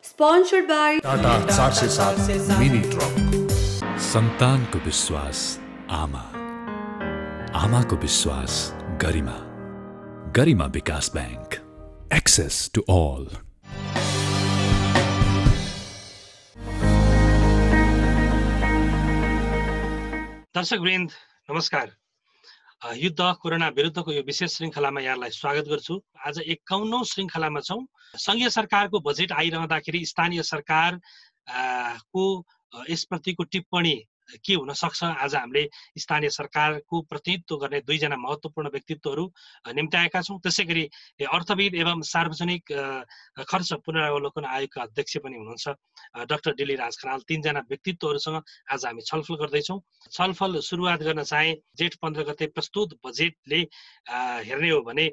Sponsored by Tata 407 mini truck. सन्तानको विश्वास आमा, आमाको विश्वास गरिमा, गरिमा विकास बैंक, एक्सेस टु ऑल। दर्शकवृन्द नमस्कार। युद्ध कोरोना विरुद्धको यो विशेष श्रृङ्खलामा यहाँलाई स्वागत गर्छु। आज 51औं श्रृङ्खलामा छौँ। संघीय सरकारको बजेट आइरहँदाखेरि स्थानीय सरकार को यसप्रतिको टिप्पणी के हुन सक्छ, आज हामीले स्थानीय सरकारको प्रतिनिधित्व गर्ने दुईजना महत्त्वपूर्ण व्यक्तित्वहरू निम्त्याएका छौँ। त्यसैगरी अर्थविद एवं सार्वजनिक खर्च पुनरावलोकन आयोगका अध्यक्ष पनि हुनुहुन्छ डाक्टर डिली राज खनाल। तीनजना व्यक्तित्वहरूसँग आज हामी छलफल गर्दैछौँ। छलफल सुरुवात गर्न चाहे जेठ 15 गते प्रस्तुत बजेटले हेर्ने हो भने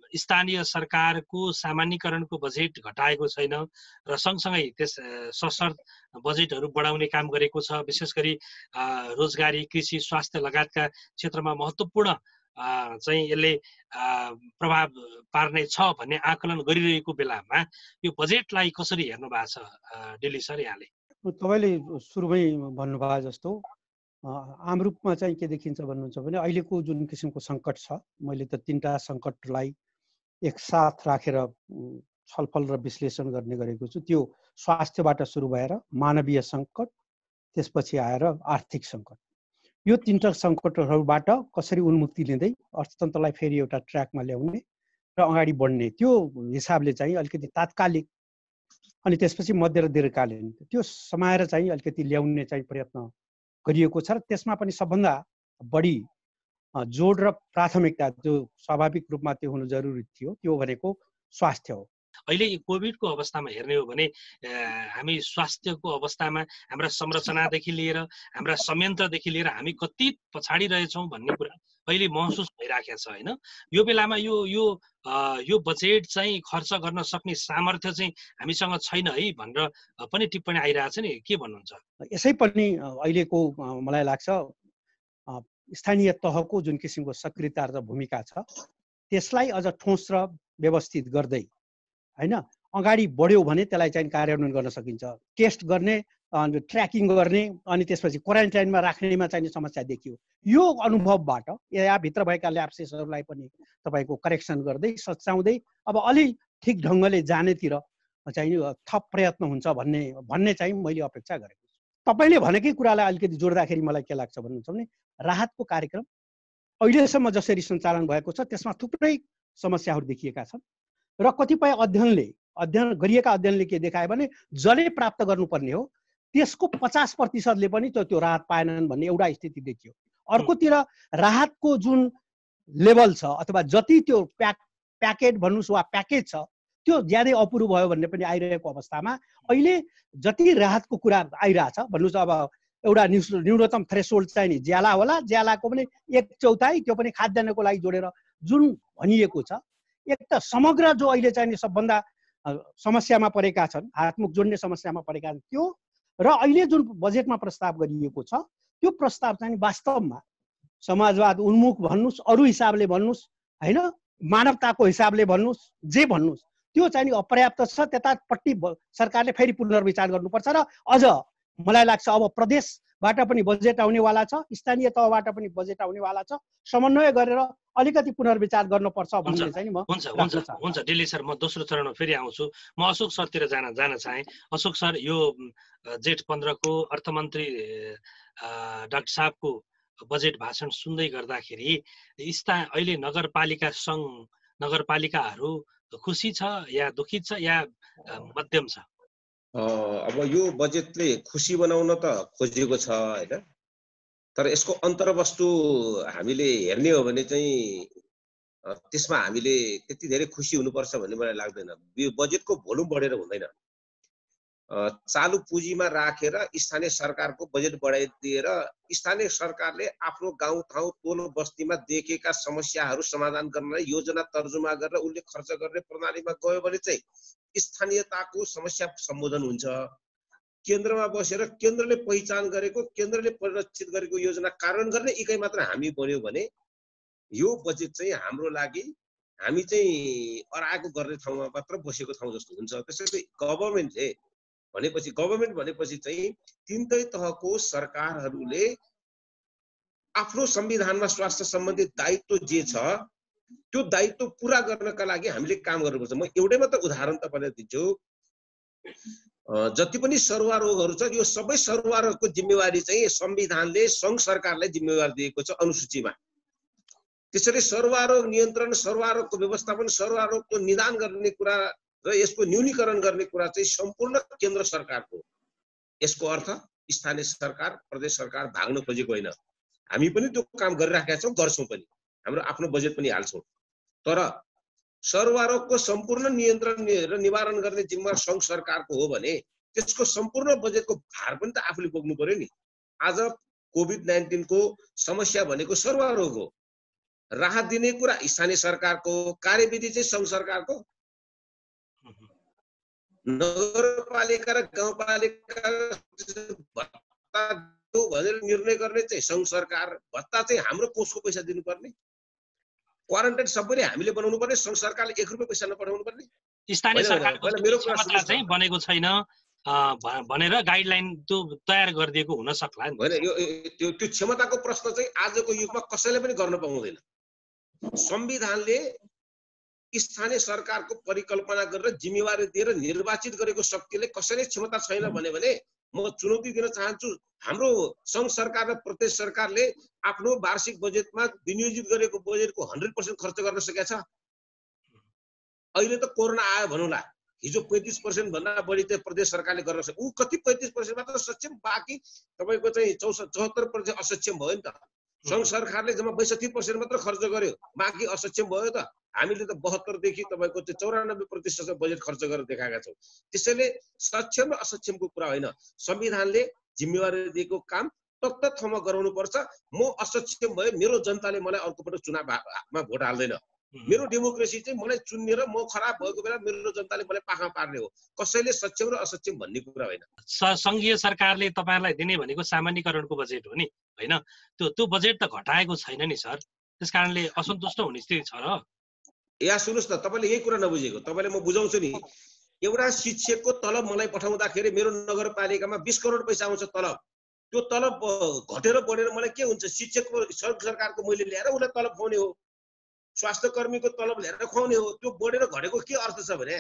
स्थानीय सरकारको सामान्यकरणको बजेट घटाएको छैन र सँगसँगै त्यस सशर्त बजेटहरू बढाउने काम गरेको छ। विशेष गरी रोजगारी, कृषि, स्वास्थ्य लगायतका क्षेत्रमा महत्त्वपूर्ण चाहिँ यसले प्रभाव पार्ने छ भन्ने आकलन गरिरहेको बेलामा यो बजेटलाई कसरी हेर्नु भएको छ डिली सर यहाँले? तपाईँले सुरुमै भन्नुभयो जस्तो आम रूपमा चाहिँ के देखिन्छ भन्नुहुन्छ भने अहिलेको जुन किसिमको सङ्कट छ, मैले त तीनटा सङ्कटलाई एकसाथ राखेर छलफल र विश्लेषण गर्ने गरेको छु। त्यो स्वास्थ्यबाट सुरु भएर मानवीय सङ्कट, त्यसपछि आएर आर्थिक सङ्कट। यो तीनटा सङ्कटहरूबाट कसरी उन्मुक्ति लिँदै अर्थतन्त्रलाई फेरि एउटा ट्र्याकमा ल्याउने र अगाडि बढ्ने, त्यो हिसाबले चाहिँ अलिकति तात्कालिक अनि त्यसपछि मध्य र दीर्घकालीन त्यो समाएर चाहिँ अलिकति ल्याउने चाहिँ प्रयत्न गरिएको छ। र त्यसमा पनि सबभन्दा बढी जोड र प्राथमिकता जो स्वाभाविक रूपमा त्यो हुनु जरुरी थियो त्यो भनेको स्वास्थ्य हो। अहिले कोभिडको अवस्थामा हेर्ने हो भने हामी स्वास्थ्यको अवस्थामा हाम्रा संरचनादेखि लिएर हाम्रा संयन्त्रदेखि लिएर हामी कति पछाडि रहेछौँ भन्ने कुरा अहिले महसुस भइराखेको छ होइन? यो बेलामा यो बजेट चाहिँ खर्च गर्न सक्ने सामर्थ्य चाहिँ हामीसँग छैन है भनेर पनि टिप्पणी आइरहेको छ नि, के भन्नुहुन्छ? यसै पनि अहिलेको मलाई लाग्छ स्थानीय तहको जुन किसिमको सक्रियता र भूमिका छ त्यसलाई अझ ठोस र व्यवस्थित गर्दै हैन अगाडि बढ्यो भने त्यसलाई चाहिँ कार्यान्वयन गर्न सकिन्छ। टेस्ट गर्ने, ट्र्याकिङ गर्ने अनि त्यसपछि क्वारेन्टाइनमा राख्नेमा चाहिँ समस्या देखियो। यो अनुभवबाट यहाँभित्र भएका ल्याप्सेसहरूलाई पनि तपाईँको करेक्सन गर्दै सच्याउँदै अब अलि ठिक ढङ्गले जानेतिर चाहिँ थप प्रयत्न हुन्छ भन्ने चाहिँ मैले अपेक्षा गरेको छु। तपाईँले भनेकै कुरालाई अलिकति जोड्दाखेरि मलाई के लाग्छ भन्नुहुन्छ भने राहतको कार्यक्रम अहिलेसम्म जसरी सञ्चालन भएको छ त्यसमा थुप्रै समस्याहरू देखिएका छन् र कतिपय अध्ययन गरिएका अध्ययनले के देखायो भने जसले प्राप्त गर्नुपर्ने हो त्यसको 50%ले पनि त्यो राहत पाएनन् भन्ने एउटा स्थिति देखियो। अर्कोतिर राहतको जुन लेभल छ अथवा जति त्यो प्याकेट भन्नुहोस् वा प्याकेज छ त्यो ज्यादै अपुरो भयो भन्ने पनि आइरहेको अवस्थामा अहिले जति राहतको कुरा आइरहेछ भन्नुहोस्, अब एउटा न्यूनतम थ्रेसोल्ड चाहिँ नि ज्याला होला, ज्यालाको पनि 1/4 त्यो पनि खाद्यान्नको लागि जोडेर जुन भनिएको छ। एक त समग्र जो अहिले चाहिँ सबभन्दा समस्यामा परेका छन्, हातमुख जोड्ने समस्यामा परेका छन् त्यो र अहिले जुन बजेटमा प्रस्ताव गरिएको छ त्यो प्रस्ताव चाहिँ वास्तवमा समाजवाद उन्मुख भन्नुहोस्, अरू हिसाबले भन्नुहोस् होइन, मानवताको हिसाबले भन्नुहोस्, जे भन्नुहोस् त्यो चाहिँ अपर्याप्त छ। त्यतापट्टि सरकारले फेरि पुनर्विचार गर्नुपर्छ र अझ मलाई लाग्छ अब प्रदेशबाट पनि बजेट आउनेवाला छ, स्थानीय तहबाट पनि बजेट आउनेवाला छ, समन्वय गरेर अलिकति पुनर्विचार गर्नुपर्छ भन्ने चाहिँ म हुन्छ डिली सर, म दोस्रो चरणमा फेरि आउँछु। म अशोक सरतिर जान चाहे। अशोक सर, यो जेठ 15 को अर्थमन्त्री डाक्टर साहबको बजेट भाषण सुन्दै गर्दाखेरि अहिले नगरपालिका सङ्घ नगरपालिकाहरू खुसी छ या दुखित छ या मध्यम छ? अब यो बजेटले खुसी बनाउन त खोजेको छ हैन, तर यसको अन्तर्वस्तु हामीले हेर्ने हो भने चाहिँ त्यसमा हामीले त्यति धेरै खुसी हुनुपर्छ भन्ने मलाई लाग्दैन। यो बजेटको भोल्युम बढेर हुँदैन। चालु पुँजीमा राखेर स्थानीय सरकारको बजेट बढाइदिएर स्थानीय सरकारले आफ्नो गाउँ ठाउँ टोल बस्तीमा देखेका समस्याहरू समाधान गर्न योजना तर्जुमा गरेर उनले खर्च गर्ने प्रणालीमा गयो भने चाहिँ स्थानीयताको समस्या सम्बोधन हुन्छ। केन्द्रमा बसेर केन्द्रले पहिचान गरेको, केन्द्रले परिरक्षित गरेको योजना कार्यान्वयन गर्ने इकाइ मात्र हामी बन्यो भने यो बजेट चाहिँ हाम्रो लागि हामी चाहिँ अराएको गर्ने ठाउँमा मात्र बसेको ठाउँ जस्तो हुन्छ। त्यसैले गभर्मेन्ट भनेपछि चाहिँ तीनटै तहको सरकारहरूले आफ्नो संविधानमा स्वास्थ्य सम्बन्धी दायित्व जे छ त्यो दायित्व पूरा गर्नका लागि हामीले काम गर्नुपर्छ। म एउटै मात्र उदाहरण तपाईलाई दिन्छु। जति पनि सरुवा रोगहरू छ यो सबै सरुवा रोगको जिम्मेवारी चाहिँ संविधानले सङ्घ सरकारलाई जिम्मेवारी दिएको छ अनुसूचीमा। त्यसैले सरुवा रोग नियन्त्रण, सरुवा रोगको व्यवस्थापन, सरुवा रोगको निदान गर्ने कुरा र यसको न्यूनीकरण गर्ने कुरा चाहिँ सम्पूर्ण केन्द्र सरकारको। यसको अर्थ स्थानीय सरकार, प्रदेश सरकार भाग्न खोजेको होइन। हामी पनि त्यो काम गरिराखेका छौँ, गर्छौँ पनि, हाम्रो आफ्नो बजेट पनि हाल्छौँ। तर सरुवा रोगको सम्पूर्ण नियन्त्रण र निवारण गर्ने जिम्मा सङ्घ सरकारको हो भने त्यसको सम्पूर्ण बजेटको भार पनि त आफूले बोक्नु पर्यो नि। आज कोभिड-19 को समस्या भनेको सरुवा रोग हो। राहत दिने कुरा स्थानीय सरकारको, कार्यविधि चाहिँ सङ्घ सरकारको। नगरपालिका र गाउँपालिका भत्ता भनेर निर्णय गर्ने चाहिँ सङ्घ सरकार, भत्ता चाहिँ हाम्रो कोषको पैसा दिनुपर्ने। क्वारेन्टाइन सबैले हामीले बनाउनु पर्ने, सङ्घ सरकारले 1 रुपैयाँ पैसा नपठाउनु पर्ने। स्थानीय सरकारको क्षमता चाहिँ बनेको छैन भनेर गाइडलाइन त्यो तयार गरिदिएको हुन सक्ला नि। होइन, यो त्यो क्षमताको प्रश्न चाहिँ आजको युगमा कसैले पनि गर्न पाउँदैन। संविधानले स्थानीय सरकारको परिकल्पना गरेर जिम्मेवारी दिएर निर्वाचित गरेको शक्तिले कसैले क्षमता छैन भने म चुनौती दिन चाहन्छु। हाम्रो सङ्घ सरकार र प्रदेश सरकारले आफ्नो वार्षिक बजेटमा विनियोजित गरेको बजेटको 100% खर्च गर्न सकेका छ। अहिले त कोरोना आयो भनौँला, हिजो 35% भन्दा बढी चाहिँ प्रदेश सरकारले गर्न सक्यो। ऊ कति 35% मात्र सक्षम, बाँकी तपाईँको चाहिँ 74% असक्षम भयो नि त। सङ्घ सरकारले जम्मा 62% मात्र खर्च गर्यो, बाँकी असक्षम भयो त। हामीले त 72 देखि तपाईँको चाहिँ 94% बजेट खर्च गरेर देखाएका छौँ। त्यसैले सक्षम र असक्षमको कुरा होइन, संविधानले जिम्मेवारी दिएको काम तत्त ठाउँमा गराउनु पर्छ। म असक्षम भए मेरो जनताले मलाई अर्कोपल्ट चुनावमा भोट हाल्दैन। मेरो डेमोक्रेसी चाहिँ मलाई चुन्ने र म खराब भएको बेला मेरो जनताले मलाई पाखा पार्ने हो। कसैले सक्षम र असक्षम भन्ने कुरा होइन। सङ्घीय सरकारले तपाईँहरूलाई दिने भनेको सामान्यकरणको बजेट हो नि, होइन? त्यो बजेट त घटाएको छैन नि सर। त्यसकारणले असन्तुष्ट हुने स्थिति छ र? या सुन्नुहोस् न, तपाईँले यही कुरा नबुझेको, तपाईँले म बुझाउँछु नि। एउटा शिक्षकको तलब मलाई पठाउँदाखेरि मेरो नगरपालिकामा 20 करोड पैसा आउँछ तलब। त्यो तलब घटेर बढेर मलाई के हुन्छ? शिक्षकको सङ्घ सरकारको मैले ल्याएर उसलाई तलब खुवाउने हो, स्वास्थ्य कर्मीको तलब ल्याएर खुवाउने हो। त्यो बढेर घटेको के अर्थ छ भने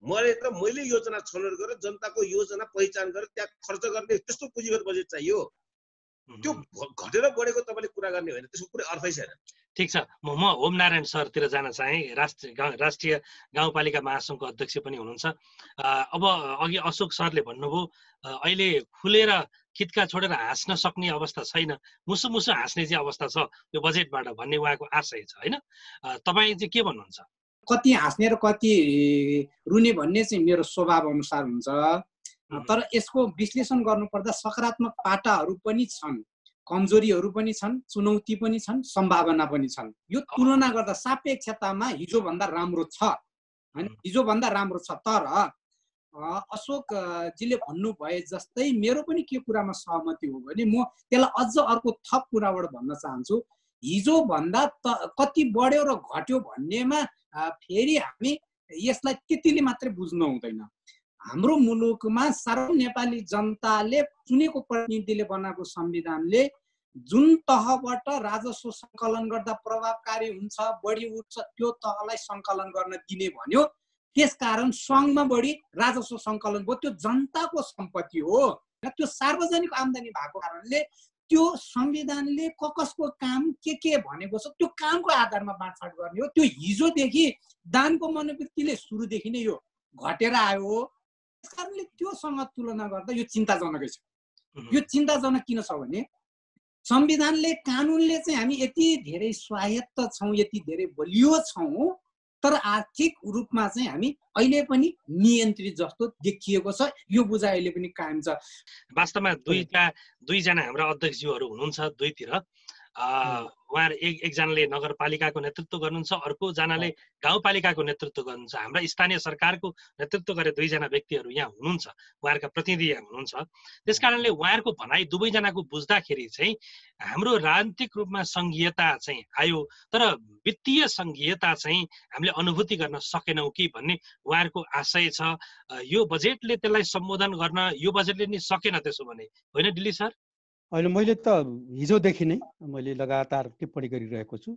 मैले योजना छनौट गरेर जनताको योजना पहिचान गरेर त्यहाँ खर्च गर्ने त्यस्तो पुँजीगत बजेट चाहियो। त्यो घटेर बढेको तपाईँले कुरा गर्ने होइन, त्यसको कुनै अर्थै छैन। ठिक छ, म ओम नारायण सरतिर जान चाहे। राष्ट्रिय गाउँपालिका महासङ्घको अध्यक्ष पनि हुनुहुन्छ। अब अघि अशोक सरले भन्नुभयो अहिले खुलेर खित्का छोडेर हाँस्न सक्ने अवस्था छैन, मुसु मुसु हाँस्ने चाहिँ अवस्था छ यो बजेटबाट भन्ने उहाँको आशय छ, होइन? तपाईँ चाहिँ के भन्नुहुन्छ? कति हाँस्ने र कति रुने भन्ने चाहिँ मेरो स्वभाव अनुसार हुन्छ। तर यसको विश्लेषण गर्नुपर्दा सकारात्मक पाटाहरू पनि छन्, कमजोरीहरू पनि छन्, चुनौती पनि छन्, सम्भावना पनि छन्। यो तुलना गर्दा सापेक्षतामा हिजोभन्दा राम्रो छ, होइन? हिजोभन्दा राम्रो छ। तर अशोकजीले भन्नुभए जस्तै मेरो पनि के कुरामा सहमति हो भने म त्यसलाई अझ अर्को थप कुराबाट भन्न चाहन्छु। हिजोभन्दा कति बढ्यो र घट्यो भन्नेमा फेरि हामी यसलाई त्यतिले मात्रै बुझ्नु हुँदैन। हाम्रो मुलुकमा सारा नेपाली जनताले चुनेको प्रतिनिधिले बनाएको संविधानले जुन तहबाट राजस्व सङ्कलन गर्दा प्रभावकारी हुन्छ, बढी उठ्छ, त्यो तहलाई सङ्कलन गर्न दिने भन्यो। त्यसकारण सङ्घमा बढी राजस्व सङ्कलन भयो। त्यो जनताको सम्पत्ति हो, त्यो सार्वजनिक आम्दानी भएको कारणले त्यो संविधानले कसको काम के भनेको छ त्यो कामको आधारमा बाँडफाँड गर्ने हो। त्यो हिजोदेखि दानको मनोवृत्तिले सुरुदेखि नै यो घटेर आयो। त्यस कारणले त्योसँग तुलना गर्दा यो चिन्ताजनकै छ। यो चिन्ताजनक किन छ भने संविधानले, कानुनले चाहिँ हामी यति धेरै स्वायत्त छौँ, यति धेरै बलियो छौँ, तर आर्थिक रूपमा चाहिँ हामी अहिले पनि नियन्त्रित जस्तो देखिएको छ। यो बुझाइ अहिले पनि कायम छ। वास्तवमा दुईजना हाम्रा अध्यक्षज्यूहरू हुनुहुन्छ दुईतिर। उहाँहरू एकजनाले नगरपालिकाको नेतृत्व गर्नुहुन्छ, अर्कोजनाले गाउँपालिकाको नेतृत्व गर्नुहुन्छ। हाम्रा स्थानीय सरकारको नेतृत्व गरे दुईजना व्यक्तिहरू यहाँ हुनुहुन्छ, उहाँहरूका प्रतिनिधि यहाँ हुनुहुन्छ। त्यसकारणले उहाँहरूको भनाइ दुवैजनाको बुझ्दाखेरि चाहिँ हाम्रो राजनीतिक रूपमा सङ्घीयता चाहिँ आयो, तर वित्तीय सङ्घीयता चाहिँ हामीले अनुभूति गर्न सकेनौँ कि भन्ने उहाँहरूको आशय छ। यो बजेटले त्यसलाई सम्बोधन गर्न, यो बजेटले नि सकेन त्यसो भने, होइन दिल्ली सर? होइन, मैले त हिजोदेखि नै मैले लगातार टिप्पणी गरिरहेको छु।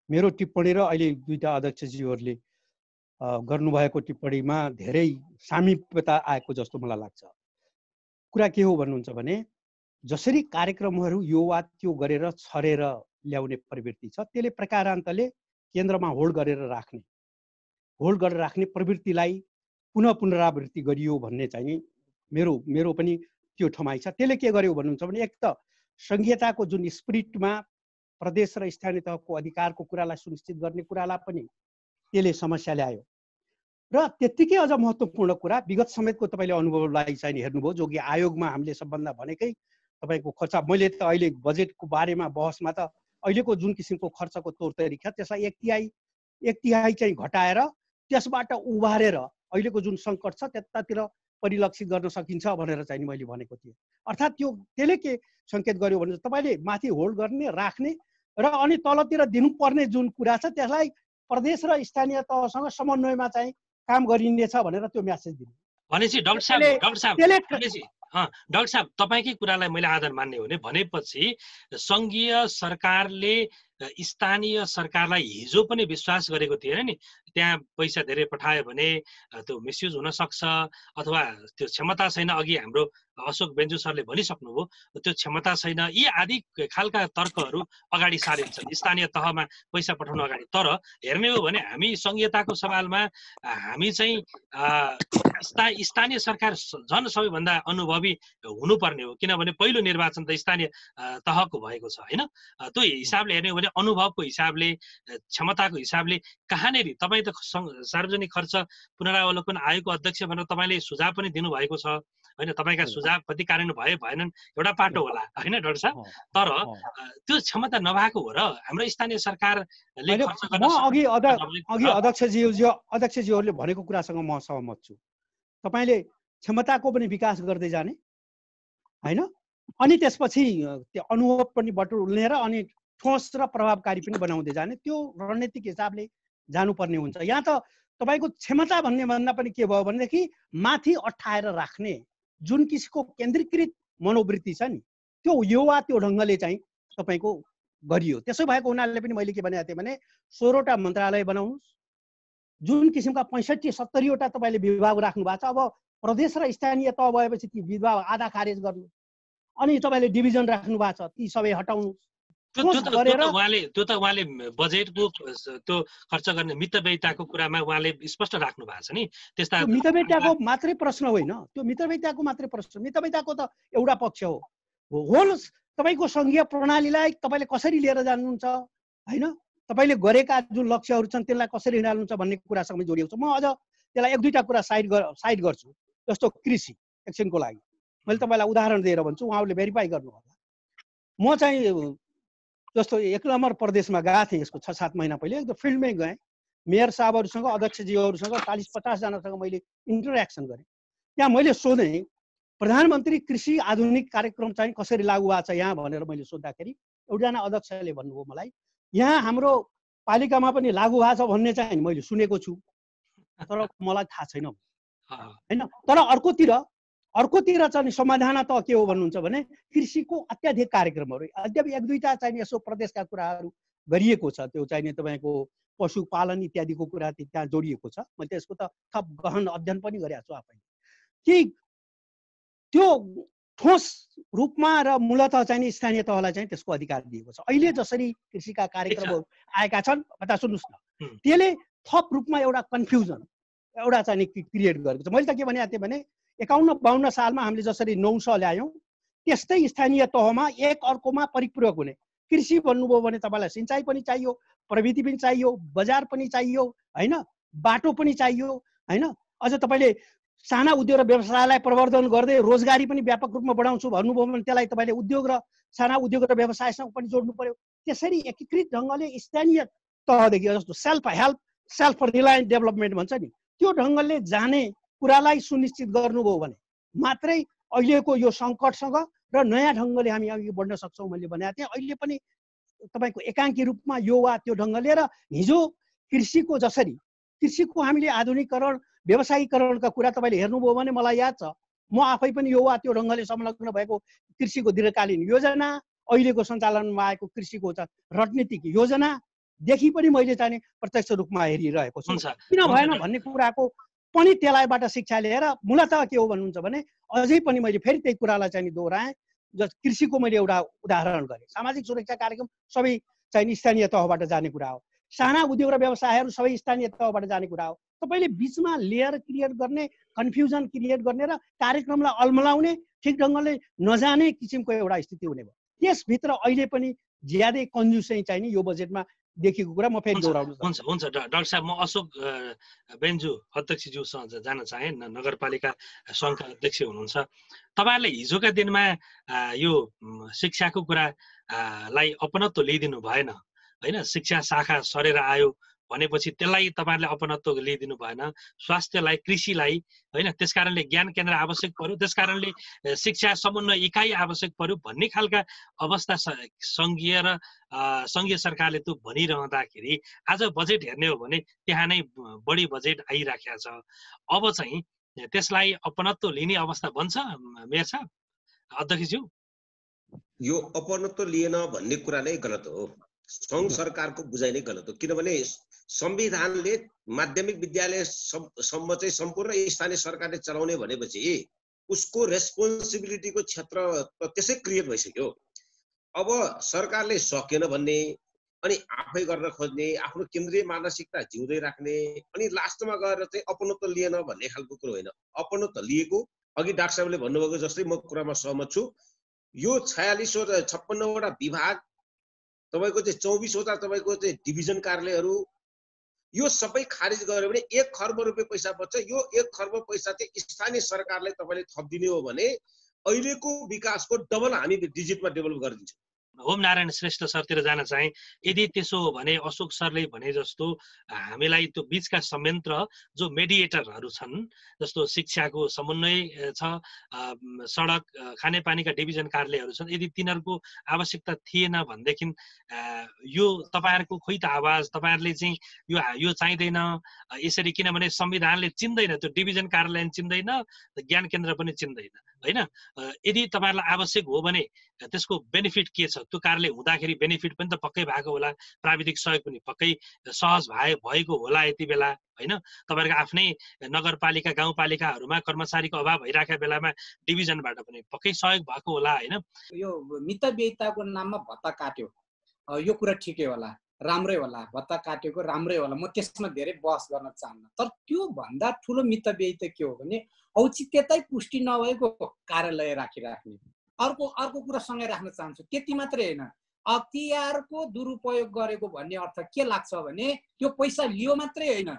मेरो टिप्पणी र अहिले दुईटा अध्यक्षजीहरूले गर्नुभएको टिप्पणीमा धेरै सामिप्यता आएको जस्तो मलाई लाग्छ। कुरा के हो भन्नुहुन्छ भने जसरी कार्यक्रमहरू यो वा त्यो गरेर छरेर ल्याउने प्रवृत्ति छ, त्यसले प्रकारान्तले केन्द्रमा होल्ड गरेर राख्ने प्रवृत्तिलाई पुनरावृत्ति गरियो भन्ने चाहिँ मेरो पनि त्यो ठमाइ छ। त्यसले के गर्यो भन्नुहुन्छ भने एक त सङ्घीयताको जुन स्पिरिटमा प्रदेश र स्थानीय तहको अधिकारको कुरालाई सुनिश्चित गर्ने कुरालाई पनि त्यसले समस्या ल्यायो। र त्यत्तिकै अझ महत्त्वपूर्ण कुरा विगत समेतको तपाईँले अनुभवलाई चाहिँ हेर्नुभयो, जो कि आयोगमा हामीले सबभन्दा भनेकै तपाईँको खर्च, मैले त अहिले बजेटको बारेमा बहसमा त अहिलेको जुन किसिमको खर्चको तौर तरिका त्यसलाई एक तिहाई चाहिँ घटाएर त्यसबाट उभारेर अहिलेको जुन सङ्कट छ त्यतातिर परिलक्षित गर्न सकिन्छ भनेर चाहिँ मैले भनेको थिएँ। अर्थात् त्यसले के सङ्केत गर्यो भने तपाईँले माथि होल्ड गर्ने, राख्ने र अनि तलतिर दिनुपर्ने जुन कुरा छ त्यसलाई प्रदेश र स्थानीय तहसँग समन्वयमा चाहिँ काम गरिनेछ भनेर त्यो म्यासेज दिनु। भनेपछि डाक्टर साहब तपाईँकै कुरालाई मैले आधार मान्ने हो भनेपछि सङ्घीय सरकारले स्थानीय सरकारलाई हिजो पनि विश्वास गरेको थिएन नि, त्यहाँ पैसा धेरै पठायो भने त्यो मिसयुज हुन सक्छ अथवा त्यो क्षमता छैन। अघि हाम्रो अशोक बेन्जु सरले भनिसक्नुभयो त्यो क्षमता छैन, यी आदि खालका तर्कहरू अगाडि सारिन्छन् स्थानीय तहमा पैसा पठाउनु अगाडि। तर हेर्ने हो भने हामी सङ्घीयताको सवालमा हामी चाहिँ स्थानीय सरकार झन् सबैभन्दा अनुभवी हुनुपर्ने हो, किनभने पहिलो निर्वाचन त स्थानीय तहको भएको छ होइन। त्यो हिसाबले हेर्ने हो भने अनुभवको हिसाबले, क्षमताको हिसाबले कहाँनिर तपाईँ त सार्वजनिक खर्च पुनरावलोकन आयोगको अध्यक्ष भनेर तपाईँले सुझाव पनि दिनुभएको छ होइन। तपाईँका सुझाव कति कार्यान्वयन भएनन् एउटा पाटो होला होइन डाक्टर साहब, तर त्यो क्षमता नभएको हो र हाम्रो स्थानीय सरकारले खर्च गर्न। अघि अध्यक्षजीहरूले भनेको कुरासँग म सहमत छु। तपाईँले क्षमताको पनि विकास गर्दै जाने होइन, अनि त्यसपछि त्यो अनुभव पनि बटुल्ने र अनि ठोस र प्रभावकारी पनि बनाउँदै जाने, त्यो रणनीतिक हिसाबले जानुपर्ने हुन्छ। यहाँ त तपाईँको क्षमता भन्ने भन्दा पनि के भयो भनेदेखि माथि अठाएर राख्ने जुन किसिमको केन्द्रीकृत मनोवृत्ति छ नि, त्यो यो वा त्यो ढङ्गले चाहिँ तपाईँको गरियो। त्यसो भएको हुनाले पनि मैले के भनेको थिएँ भने 16वटा मन्त्रालय बनाउनुहोस्, जुन किसिमका 65-70वटा तपाईँले विभाग राख्नु भएको छ, अब प्रदेश र स्थानीय तह भएपछि ती विभाग आधा खारेज गर्नु, अनि तपाईँले डिभिजन राख्नु भएको छ, ती सबै हटाउनुहोस्। त्यो त उहाँले बजेटको त्यो खर्च गर्ने मितव्ययताको कुरामा उहाँले स्पष्ट राख्नु भएको छ नि। त्यस्ता मितव्ययताको मात्रै प्रश्न होइन, त्यो मितव्ययताको मात्रै प्रश्न, मितव्ययताको त एउटा पक्ष हो। होल तपाईँको सङ्घीय प्रणालीलाई तपाईँले कसरी लिएर जानुहुन्छ होइन, तपाईँले गरेका जुन लक्ष्यहरू छन् त्यसलाई कसरी हिँडाल्नुहुन्छ भन्ने कुरासँग जोडिएको छ। म अझ त्यसलाई एक दुईवटा कुरा साइड गर्छु। जस्तो कृषि एकछिनको लागि मैले तपाईँलाई उदाहरण दिएर भन्छु, उहाँहरूले भेरिफाई गर्नु होला। म चाहिँ जस्तो 1 नम्बर प्रदेशमा गएको थिएँ, यसको 6-7 महिना पहिले एकदम फिल्डमै गएँ, मेयर साहबहरूसँग अध्यक्षजीहरूसँग 40-50 जनासँग मैले इन्टरेक्सन गरेँ। त्यहाँ मैले सोधेँ प्रधानमन्त्री कृषि आधुनिक कार्यक्रम चाहिँ कसरी लागू भएको छ यहाँ भनेर मैले सोद्धाखेरि एउटाजना अध्यक्षले भन्नुभयो मलाई, यहाँ हाम्रो पालिकामा पनि लागू भएको छ भन्ने चाहिँ मैले सुनेको छु, तर मलाई थाहा छैन होइन। तर अर्कोतिर चाहिँ समाधान त के हो भन्नुहुन्छ भने कृषिको अत्याधिक कार्यक्रमहरू अद्याप 1-2टा चाहिँ यसो प्रदेशका कुराहरू गरिएको छ, त्यो चाहिँ तपाईँको पशुपालन इत्यादिको कुरा त्यहाँ जोडिएको छ। मैले त्यसको त थप गहन अध्ययन पनि गरेको छु आफैले कि त्यो ठोस रूपमा र मूलतः चाहिँ स्थानीय तहलाई चाहिँ त्यसको अधिकार दिएको छ। अहिले जसरी कृषिका कार्यक्रमहरू आएका छन् कता सुन्नुहोस् न, त्यसले थप रूपमा एउटा कन्फ्युजन एउटा चाहिँ क्रिएट गरेको छ। मैले त के भनेको थिएँ भने 51-52 सालमा हामीले जसरी 900 ल्यायौँ त्यस्तै स्थानीय तहमा एक अर्कोमा परिपूरक हुने। कृषि भन्नुभयो भने तपाईँलाई सिँचाइ पनि चाहियो, प्रविधि पनि चाहियो, बजार पनि चाहियो होइन, बाटो पनि चाहियो होइन, अझ तपाईँले साना उद्योग र व्यवसायलाई प्रवर्धन गर्दै रोजगारी पनि व्यापक रूपमा बढाउँछु भन्नुभयो भने त्यसलाई तपाईँले उद्योग र साना उद्योग र व्यवसायसँग पनि जोड्नु पर्यो। त्यसरी एकीकृत ढङ्गले स्थानीय तहदेखि जस्तो सेल्फ रिलायन्स डेभलपमेन्ट भन्छ नि, त्यो ढङ्गले जाने कुरालाई सुनिश्चित गर्नुभयो भने मात्रै अहिलेको यो सङ्कटसँग र नयाँ ढङ्गले हामी अघि बढ्न सक्छौँ। मैले भनेको थिएँ अहिले पनि तपाईँको एकाङ्की रूपमा यो वा त्यो ढङ्गले र हिजो कृषिको जसरी कृषिको हामीले आधुनिकीकरण व्यवसायीकरणका कुरा तपाईँले हेर्नुभयो भने मलाई याद छ, म आफै पनि यो वा त्यो ढङ्गले संलग्न भएको कृषिको दीर्घकालीन योजना, अहिलेको सञ्चालनमा आएको कृषिको रणनीतिक योजनादेखि पनि मैले चाहिँ प्रत्यक्ष रूपमा हेरिरहेको छु। किन भएन भन्ने कुराको पनि त्यसलाईबाट शिक्षा लिएर मूलतः के हो भन्नुहुन्छ भने अझै पनि मैले फेरि त्यही कुरालाई चाहिँ दोहोऱ्याएँ। कृषिको मैले एउटा उदाहरण गरेँ। सामाजिक सुरक्षा कार्यक्रम सबै चाहिँ स्थानीय तहबाट जाने कुरा हो। साना उद्योग र व्यवसायहरू सबै स्थानीय तहबाट जाने कुरा हो। तपाईँले बिचमा लेयर क्रिएट गर्ने, कन्फ्युजन क्रिएट गर्ने र कार्यक्रमलाई अल्मलाउने, ठिक ढङ्गले नजाने किसिमको एउटा स्थिति हुने भयो। त्यसभित्र अहिले पनि ज्यादै कन्जुसै चाहिँ नि यो बजेटमा देखिएको कुरा म फेरि दोहोऱ्याउनु। हुन्छ डाक्टर साहब, म अशोक बेन्जु अध्यक्षज्यूसँग जान चाहे। नगरपालिका सङ्घका अध्यक्ष हुनुहुन्छ। तपाईँहरूले हिजोका दिनमा यो शिक्षाको कुरालाई अपनत्व लिइदिनु भएन होइन। शिक्षा शाखा सरेर आयो भनेपछि त्यसलाई तपाईँहरूले अपनत्व लिइदिनु भएन। स्वास्थ्यलाई, कृषिलाई होइन, त्यसकारणले ज्ञान केन्द्र आवश्यक पर्यो, त्यसकारणले शिक्षा समन्वय इकाइ आवश्यक पर्यो भन्ने खालका अवस्था सङ्घीय सरकारले त्यो भनिरहँदाखेरि आज बजेट हेर्ने हो भने त्यहाँ नै बढी बजेट आइराखेको छ। अब चाहिँ त्यसलाई अपनत्व लिने अवस्था बन्छ मेयर साहब, अध्यक्षज्यू? यो अपनत्व लिएन भन्ने कुरा नै गलत हो। सङ्घ सरकारको बुझाइ नै गलत हो। किनभने संविधानले माध्यमिक विद्यालयसम्म चाहिँ सम्पूर्ण स्थानीय सरकारले चलाउने भनेपछि उसको रेस्पोन्सिबिलिटीको क्षेत्र त्यसै क्रिएट भइसक्यो। अब सरकारले सकेन भन्ने अनि आफै गर्न खोज्ने, आफ्नो केन्द्रीय मानसिकता जिउँदै राख्ने अनि लास्टमा गएर चाहिँ अपनत्व लिएन भन्ने खालको कुरो होइन। अपनत्व लिएको, अघि डाक्टर साहबले भन्नुभएको जस्तै म कुरामा सहमत छु। यो 56वटा विभाग, तपाईँको चाहिँ 24वटा तपाईँको चाहिँ डिभिजन कार्यालयहरू, यो सबै खारिज गर्यो भने 1 खर्ब रुपियाँ पैसा बच्छ। यो 1 खर्ब पैसा चाहिँ स्थानीय सरकारले तपाईँले थपिदिने हो भने अहिलेको विकासको डबल हामी डिजिटमा डेभलप गरिदिन्छौँ। होम नारायण श्रेष्ठ सरतिर जान चाहे। यदि त्यसो हो भने अशोक सरले भने जस्तो हामीलाई त्यो बीचका संयन्त्र जो मेडिएटरहरू छन्, जस्तो शिक्षाको समन्वय छ, सडक खानेपानीका डिभिजन कार्यालयहरू छन्, यदि तिनीहरूको आवश्यकता थिएन भनेदेखि यो तपाईँहरूको खोइ त आवाज, तपाईँहरूले चाहिँ यो चाहिँदैन यसरी, किनभने संविधानले चिन्दैन, त्यो डिभिजन कार्यालय चिन्दैन, ज्ञान केन्द्र पनि चिन्दैन होइन। यदि तपाईँहरूलाई आवश्यक हो भने त्यसको बेनिफिट के छ? त्यो कार्यालय हुँदाखेरि बेनिफिट पनि त पक्कै भएको होला, प्राविधिक सहयोग पनि पक्कै सहज भएको होला यति बेला होइन। तपाईँहरूको आफ्नै नगरपालिका गाउँपालिकाहरूमा कर्मचारीको अभाव भइरहेको बेलामा डिभिजनबाट पनि पक्कै सहयोग भएको होला होइन। यो मितव्ययिताको नाममा भत्ता काट्यो, यो कुरा ठिकै होला, राम्रै होला, भत्ता काटेको राम्रै होला, म त्यसमा धेरै बहस गर्न चाहन्न। तर त्यो भन्दा ठुलो मितव्ययिता के हो भने औचित्यतै पुष्टि नभएको कार्यालय राखिराख्ने। अर्को कुरा सँगै राख्न चाहन्छु, त्यति मात्रै होइन, अख्तियारको दुरुपयोग गरेको भन्ने अर्थ के लाग्छ भने त्यो पैसा लियो मात्रै होइन,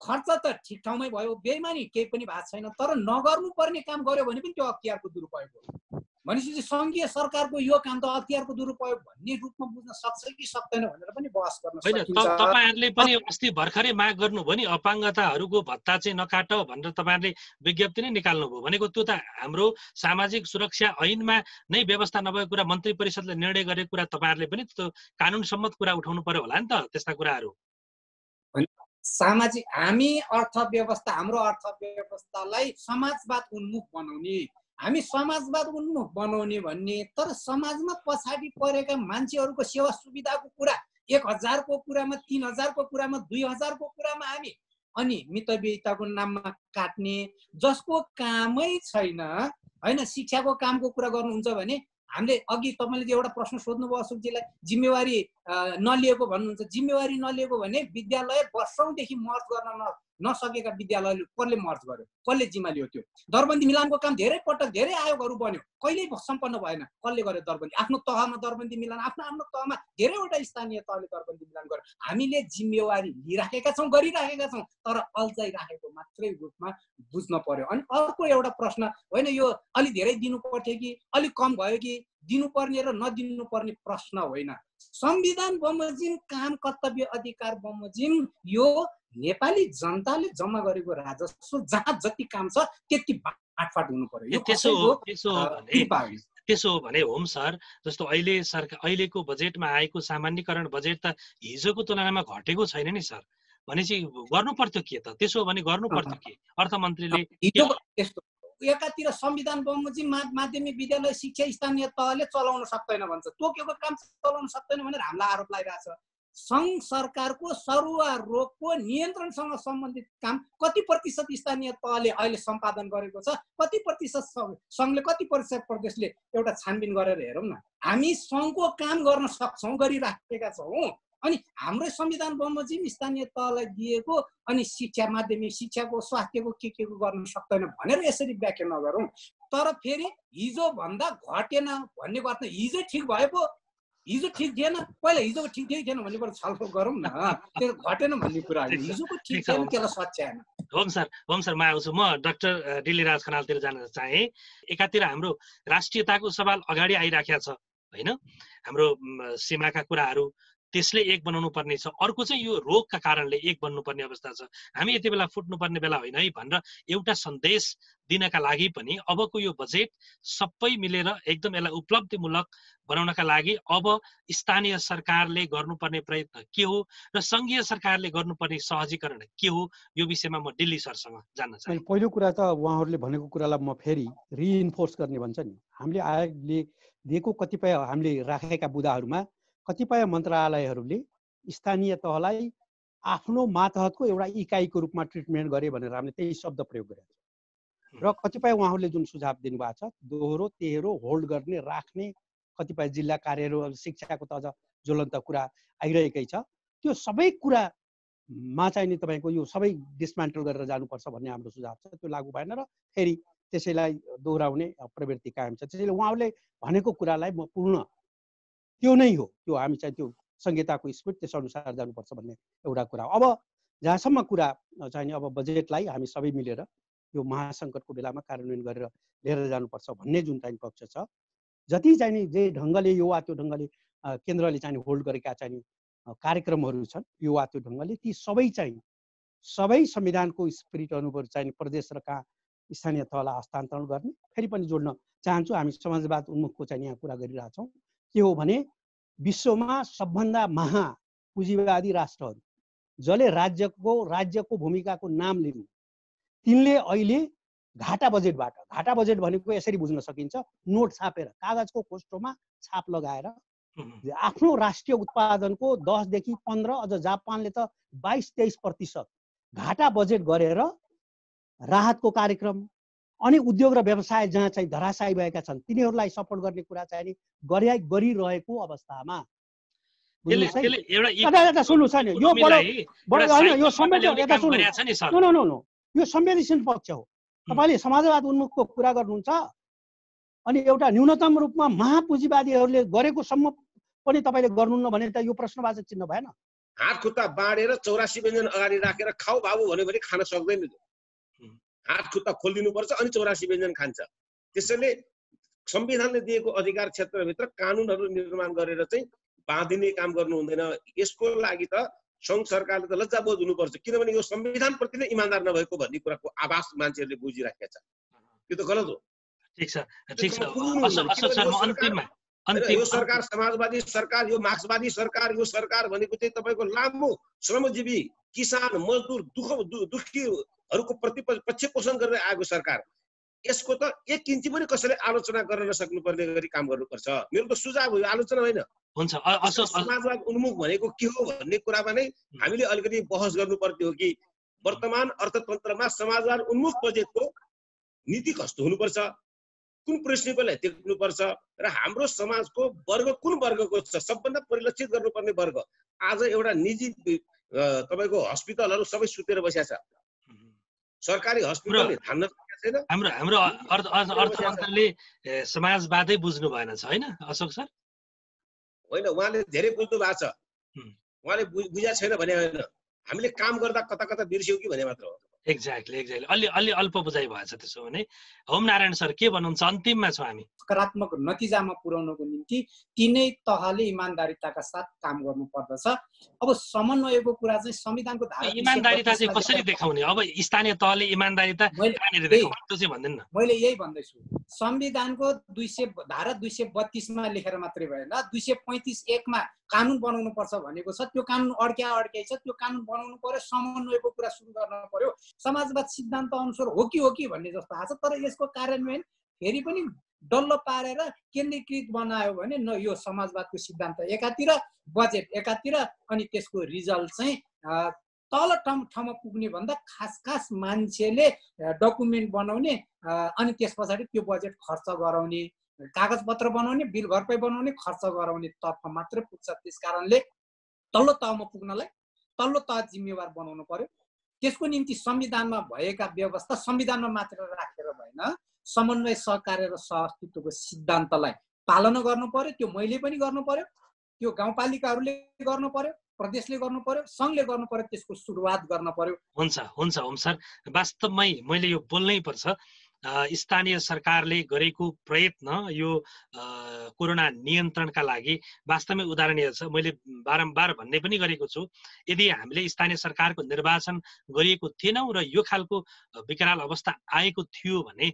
खर्च त ठिक ठाउँमै भयो, बेइमानी केही पनि भएको छैन, तर नगर्नु पर्ने काम गर्यो भने पनि त्यो अख्तियारको दुरुपयोग हो। भनेपछि सङ्घीय सरकारको यो काम त अख्तियारको दुरुपयोग भन्ने रूपमा बुझ्न सक्छ कि सक्दैन भनेर पनि बहस गर्न सकिन्छ। तपाईँहरूले पनि अस्ति भर्खरै माग गर्नुभयो नि अपाङ्गताहरूको भत्ता चाहिँ नकाट भनेर तपाईँहरूले विज्ञप्ति नै निकाल्नुभयो। भनेको त्यो त हाम्रो सामाजिक सुरक्षा ऐनमा नै व्यवस्था नभएको कुरा, मन्त्री परिषदले निर्णय गरेको कुरा तपाईँहरूले पनि त्यो कानुन सम्मत कुरा उठाउनु पर्यो होला नि त। त्यस्ता कुराहरू सामाजिक हामी अर्थव्यवस्था, हाम्रो अर्थव्यवस्थालाई समाजवाद उन्मुख बनाउने, हामी समाजवाद उन्मुख बनाउने भन्ने, तर समाजमा पछाडि परेका मान्छेहरूको सेवा सुविधाको कुरा 1000 को कुरामा, 3000 को कुरामा, 2000 को कुरामा हामी अनि मितव्ययिताको नाममा काट्ने, जसको कामै छैन होइन। शिक्षाको कामको कुरा गर्नुहुन्छ भने हामीले अघि तपाईँले एउटा प्रश्न सोध्नुभयो अशोकजीलाई, जिम्मेवारी नलिएको भन्नुहुन्छ। जिम्मेवारी नलिएको भने विद्यालय वर्षौँदेखि मर्ज गर्न नसकेका विद्यालयले कसले मर्ज गर्यो, कसले जिम्मा लियो? त्यो दरबन्दी मिलानको काम धेरै पटक धेरै आयोगहरू बन्यो, कहिल्यै सम्पन्न भएन। कसले गर्यो दरबन्दी? आफ्नो तहमा दरबन्दी मिलान, आफ्नो आफ्नो तहमा धेरैवटा स्थानीय तहले दरबन्दी मिलान गर्यो। हामीले जिम्मेवारी लिइराखेका छौँ, गरिराखेका छौँ, तर अल्झाइराखेको मात्रै रूपमा बुझ्न पर्यो। अनि अर्को एउटा प्रश्न होइन, यो अलि धेरै दिनु पर्थ्यो कि अलिक कम भयो कि, दिनुपर्ने र नदिनुपर्ने प्रश्न होइन। संविधान बमोजिम काम कर्तव्य अधिकार बमोजिम यो नेपाली जनताले जम्मा गरेको राजस्व, जहाँ जति काम छ त्यति बाँडफाट हुनु पर्यो। त्यसो हो भने होम सर, जस्तो अहिलेको बजेटमा आएको सामान्यकरण बजेट त हिजोको तुलनामा घटेको छैन नि सर। भनेपछि गर्नु पर्थ्यो के त? त्यसो हो भने गर्नु पर्थ्यो के? अर्थमन्त्रीले एकातिर संविधान बमोजिम माध्यमिक विद्यालय शिक्षा स्थानीय तहले चलाउन सक्दैन भन्छ, तोकेको काम चलाउन सक्दैन भनेर हामीलाई आरोप लगाइरहेछ। सङ्घ सरकारको सरुवा रोगको नियन्त्रणसँग सम्बन्धित काम कति प्रतिशत स्थानीय तहले अहिले सम्पादन गरेको छ, कति प्रतिशत सङ्घले, कति प्रतिशत प्रदेशले, एउटा छानबिन गरेर हेरौँ न। हामी सङ्घको काम गर्न सक्छौँ, गरिराखेका छौँ। अनि हाम्रो संविधान बमोजिम स्थानीय तहलाई दिएको, अनि शिक्षा माध्यमिक शिक्षाको स्वास्थ्यको के को गर्न सक्दैन भनेर यसरी व्याख्या नगरौँ। तर फेरि हिजो भन्दा घटेन भन्ने बात, हिजो ठिक भयो पो, हिजो ठिक थिएन, पहिला हिजोको ठिक थिएन भन्ने कुरा छलफल गरौँ न। त्यो घटेन भन्ने कुरा, हिजोको ठिक थिएन त्यसलाई सच्याएन। होम सर म आउँछु। म डाक्टर डिलीराज खनालतिर जान चाहे। एकातिर हाम्रो राष्ट्रियताको सवाल अगाडि आइराखेको छ होइन, हाम्रो सीमाका कुराहरू, त्यसले एक बनाउनु पर्ने छ। अर्को चाहिँ यो रोगका कारणले एक बन्नुपर्ने अवस्था छ। हामी यति बेला फुट्नुपर्ने बेला होइन है भनेर एउटा सन्देश दिनका लागि पनि अबको यो बजेट सबै मिलेर एकदम यसलाई उपलब्धिमूलक बनाउनका लागि अब स्थानीय सरकारले गर्नुपर्ने प्रयत्न के हो र सङ्घीय सरकारले गर्नुपर्ने सहजीकरण के हो, यो विषयमा म दिल्ली सरसँग जान्न चाहन्छु। पहिलो कुरा त उहाँहरूले भनेको कुरालाई म फेरि रिइन्फोर्स गर्ने भन्छ नि, हामीले आयोगले दिएको कतिपय हामीले राखेका बुदाहरूमा कतिपय मन्त्रालयहरूले स्थानीय तहलाई आफ्नो मातहतको एउटा इकाइको रूपमा ट्रिटमेन्ट गरे भनेर हामीले त्यही शब्द प्रयोग गरेका छौँ। र कतिपय उहाँहरूले जुन सुझाव दिनुभएको छ, दोहोरो तेह्रो होल्ड गर्ने राख्ने कतिपय जिल्ला कार्यहरू, शिक्षाको त अझ ज्वलन्त कुरा आइरहेकै छ। त्यो सबै कुरामा चाहिँ नि तपाईँको यो सबै डिसमेन्टल गरेर जानुपर्छ भन्ने हाम्रो सुझाव छ। त्यो लागू भएन र फेरि त्यसैलाई दोहोऱ्याउने प्रवृत्ति कायम छ। त्यसैले उहाँहरूले भनेको कुरालाई म पूर्ण त्यो नै हो, त्यो हामी चाहिँ त्यो संहिताको स्पिड त्यस अनुसार जानुपर्छ भन्ने एउटा कुरा। अब जहाँसम्म कुरा चाहिँ अब बजेटलाई हामी सबै मिलेर यो महासङ्कटको बेलामा कार्यान्वयन गरेर लिएर जानुपर्छ भन्ने जुन चाहिँ पक्ष छ, जति चाहिँ नि जे ढङ्गले यो वा त्यो ढङ्गले केन्द्रले चाहिँ होल्ड गरेका चाहिँ कार्यक्रमहरू छन्, यो वा त्यो ढङ्गले ती सबै संविधानको स्पिरिट अनुसार चाहिँ प्रदेश र कहाँ स्थानीय तहलाई हस्तान्तरण गर्ने। फेरि पनि जोड्न चाहन्छु, हामी समाजवाद उन्मुखको चाहिँ यहाँ कुरा गरिरहेछौँ। के हो भने विश्वमा सबभन्दा महा पुँजीवादी राष्ट्रहरू जसले राज्यको भूमिकाको नाम लिनु, तिनले अहिले घाटा बजेट भनेको यसरी बुझ्न सकिन्छ, नोट छापेर कागजको खोस्टोमा छाप लगाएर आफ्नो राष्ट्रिय उत्पादनको 10 देखि 15, अझ जापानले त 22-23% घाटा बजेट गरेर राहतको कार्यक्रम अनि उद्योग र व्यवसाय जहाँ चाहिँ धराशायी भएका छन् तिनीहरूलाई सपोर्ट गर्ने कुरा चाहिँ गरिरहेको अवस्थामा यो संवेदनशील पक्ष हो। तपाईँले समाजवाद उन्मुखको कुरा गर्नुहुन्छ अनि एउटा न्यूनतम रूपमा महापुँजीवादीहरूले गरेको सम्म पनि तपाईँले गर्नुहुन्न भने त यो प्रश्नवाचक चिन्ह भएन। हात खुट्टा बाँडेर 84 व्यञ्जन अगाडि राखेर खाऊ बाबु भन्यो भने खान सक्दैन। हात खुट्टा खोलिदिनुपर्छ अनि 84 व्यञ्जन खान्छ। त्यसैले संविधानले दिएको अधिकार क्षेत्रभित्र कानुनहरू निर्माण गरेर चाहिँ बाँधिने काम गर्नु हुँदैन। यसको लागि त सङ्घ सरकारले त लज्जाबोध हुनुपर्छ, किनभने यो संविधानप्रति नै इमान्दार नभएको भन्ने कुराको आभास मान्छेहरूले बुझिराखेका छन्। त्यो त गलत हो। ठिक छ। यो सरकार समाजवादी सरकार, यो मार्क्सवादी सरकार, यो सरकार भनेको चाहिँ तपाईँको लामो श्रमजीवी किसान मजदुर दुखीहरूको प्रति पक्ष पोषण गरेर आएको सरकार। यसको त एक इन्ची पनि कसैले आलोचना गर्न नसक्नुपर्ने गरी काम गर्नुपर्छ। मेरो त सुझाव हो, आलोचना होइन। हुन्छ। समाजवाद उन्मुख भनेको के हो भन्ने कुरामा नै हामीले अलिकति बहस गर्नुपर्ने हो कि वर्तमान अर्थतन्त्रमा समाजवाद उन्मुख बजेटको नीति कस्तो हुनुपर्छ, कुन प्रिन्सिपललाई देख्नुपर्छ र हाम्रो समाजको वर्ग कुन वर्गको छ सबभन्दा परिलक्षित गर्नुपर्ने वर्ग। आज एउटा निजी तपाईँको हस्पिटलहरू सबै सुतेर बसेका छ, सरकारी हस्पिटलले धान्न सकेको छैन। हाम्रो हाम्रो अर्थमन्त्रीले समाजवादै बुझ्नु भएन छ हैन अशोक सर? होइन, उहाँले धेरै बुझ्नु भएको छ, उहाँले बुझेको छैन भने होइन, हामीले काम गर्दा कता कता बिर्स्यौँ कि भने मात्र हो। एक्ज्याक्टली अलि अल्प बुझाइ भएछ। त्यसो भने होम नारायण सर के भन्नुहुन्छ? अन्तिममा छौँ हामी। सकारात्मक नतिजामा पुर्याउनको निम्ति तीनै तहले इमानदारीताका साथ काम गर्नु पर्दछ। अब समन्वयको कुरा चाहिँ संविधानको धारा इमानदारीता चाहिँ कसरी देखाउने? अब स्थानीय तहले इमानदारीता कहाँनिर देखाउने त्यो चाहिँ भन्दैन न। मैले यही भन्दैछु, संविधानको धारा 232 मा लेखेर मात्रै भएन, 235(1) मा कानुन बनाउनु पर्छ भनेको छ। त्यो कानुन अड्क्याइ छ, त्यो कानुन बनाउनु पर्यो, समन्वयको कुरा सुरु गर्न पर्यो। समाजवाद सिद्धान्त अनुसार हो कि भन्ने जस्तो आछ, तर यसको कार्यान्वयन फेरि पनि डल्लो पारेर केन्द्रीकृत बनायो भने न यो समाजवादको सिद्धान्त एकातिर, बजेट एकातिर, अनि त्यसको रिजल्ट चाहिँ तल ठाउँमा पुग्ने भन्दा खास मान्छेले डकुमेन्ट बनाउने अनि त्यस पछाडि त्यो बजेट खर्च गराउने, कागजपत्र बनाउने, बिल घरपै बनाउने, खर्च गराउने तर्फ मात्रै पुग्छ। त्यस कारणले तल्लो तहमा पुग्नलाई तल्लो तह जिम्मेवार बनाउनु पर्यो। त्यसको निम्ति संविधानमा भएका व्यवस्था संविधानमा मात्र राखेर भएन, समन्वय, सहकार्य र सहअस्तित्वको सिद्धान्तलाई पालना गर्नु पर्यो। त्यो मैले पनि गर्नु पर्यो, त्यो गाउँपालिकाहरूले गर्नु पर्यो, प्रदेशले गर्नु पर्यो, सङ्घले गर्नु पर्यो, त्यसको सुरुवात गर्न पर्यो। हुन्छ ओम सर, वास्तवमै मैले यो बोल्नै पर्छ। स्थानीय सरकारले गरेको प्रयत्न यो कोरोना नियन्त्रणका लागि वास्तवमै उदाहरणीय छ। मैले बारम्बार भन्ने पनि गरेको छु, यदि हामीले स्थानीय सरकारको निर्वाचन गरिएको थिएनौँ र यो खालको विकराल अवस्था आएको थियो भने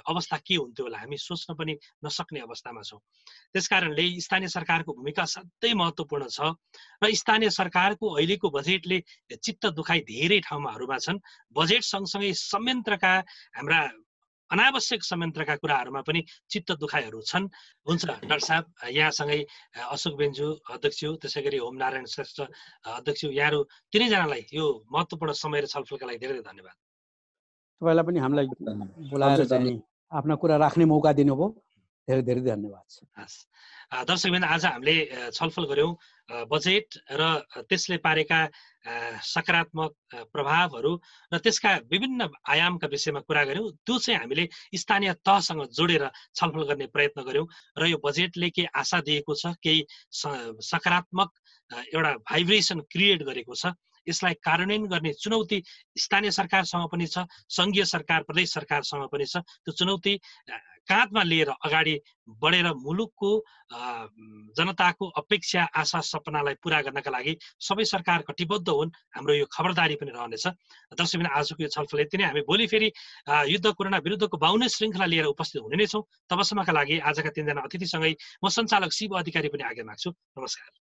अवस्था के हुन्थ्यो होला, हामी सोच्न पनि नसक्ने अवस्थामा छौँ। त्यसकारणले स्थानीय सरकारको भूमिका असाध्यै महत्त्वपूर्ण छ र स्थानीय सरकारको अहिलेको बजेटले चित्त दुखाइ धेरै ठाउँहरूमा छन्। बजेट सँगसँगै संयन्त्रका हाम्रा अनावश्यक संयन्त्रका कुराहरूमा पनि चित्त दुखाइहरू छन्। हुन्छ डाक्टर साहब, यहाँसँगै अशोक बेन्जु अध्यक्ष, त्यसै गरी होम नारायण श्रेष्ठ अध्यक्ष, यहाँहरू तिनैजनालाई यो महत्त्वपूर्ण समय र छलफलका लागि धेरै धेरै धन्यवाद। तपाईँलाई पनि हामीलाई बोलाएर चाहिँ आफ्ना कुरा राख्ने मौका दिनुभयो, धेरै धेरै धन्यवाद। हस् दर्शकवृन्द, आज हामीले छलफल गऱ्यौँ बजेट र त्यसले पारेका सकारात्मक प्रभावहरू र त्यसका विभिन्न आयामका विषयमा कुरा गऱ्यौँ। त्यो चाहिँ हामीले स्थानीय तहसँग जोडेर छलफल गर्ने प्रयत्न गऱ्यौँ र यो बजेटले केही आशा दिएको छ, केही सकारात्मक एउटा भाइब्रेसन क्रिएट गरेको छ। यसलाई कार्यान्वयन गर्ने चुनौती स्थानीय सरकारसँग पनि छ, सङ्घीय सरकार, प्रदेश सरकारसँग पनि छ। त्यो चुनौती काँधमा लिएर अगाडि बढेर मुलुकको जनताको अपेक्षा, आशा, सपनालाई पुरा गर्नका लागि सबै सरकार कटिबद्ध हुन्। हाम्रो यो खबरदारी पनि रहनेछ। दर्शकबिन, आजको यो छलफल यति नै। हामी भोलि फेरि युद्ध कोरोना विरुद्धको 52औं श्रृङ्खला लिएर उपस्थित हुने नै छौँ। तबसम्मका लागि आजका तीनजना अतिथिसँगै म सञ्चालक शिव अधिकारी पनि आज्ञा माग्छु। नमस्कार।